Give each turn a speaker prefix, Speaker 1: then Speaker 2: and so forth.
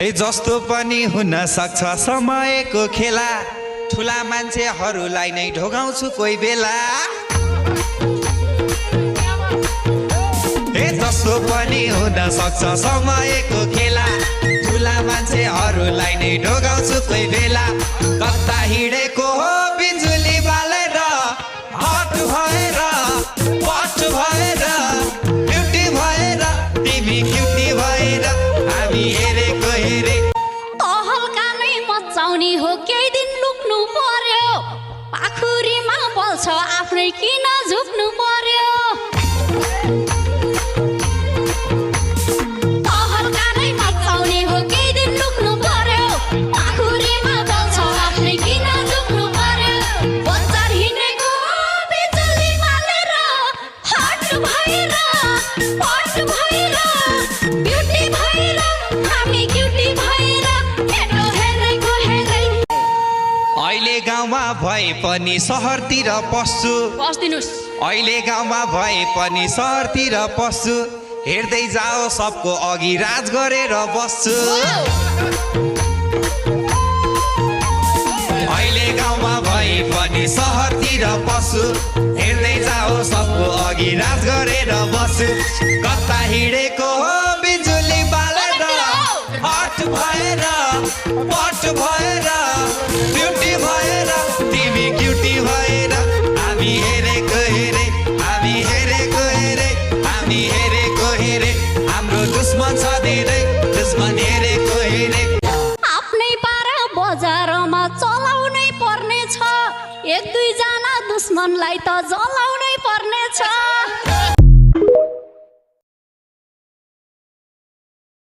Speaker 1: जस्तो पनि हुन सक्छ समयको खेला, ठुला मान्छेहरूलाई नै ढोगाउँछु कोही बेला। जस्तो पनि हुन सक्छ समयको खेला, ठुला मान्छेहरूलाई नै ढोगाउँछु कोही बेला। कता हिँडेको हो बिजुली बालेर, हट भएर पट भएर ब्युटी भएर तिमी क्युटी भएर हामी हेरेको हेरे।
Speaker 2: तहल्का नै मचाउने हो केही दिन लुक्नु पर्यो, पाखुरीमा बल्छ आफ्नै किन झुक्नु पर्यो। तहल्का नै मचाउने हो केही दिन लुक्नु पर्यो, पाखुरीमा बल्छ आफ्नै किन झुक्नु पर्यो। बजार हिँडेको बिजुली बालेर, हट भएर पट भएर ब्युटी भएर हामी क्युटी भएर केटो हेरेको हेरै।
Speaker 1: अहिले गाउँमा भए पनि सहरतिर पस्छु,
Speaker 2: बस्दिनुस्।
Speaker 1: अहिले गाउँमा भए पनि सहरतिर पस्छु, हेर्दै जाओ सबको अघि राज गरेर बस्छु। अहिले गाउँमा भए पनि सहरतिर पस्छु, हेर्दै जाओ सबको अघि राज गरेर बस्छु। कता हिँडेको हो बिजुली बालेर, हट भएर पट भएर ब्युटी भएर तिमी क्युटी भएर हामी हेरेको हेरे, हामी हेरेको हेरे, हामी हेरेको हेरे। हाम्रो दुश्मन छ धेरै, दुश्मन हेरेको हेरे।
Speaker 2: आफ्नै पारा बजारमा चलाउनै पर्ने छ, एक दुईजना दुश्मनलाई त जलाउनै पर्ने छ।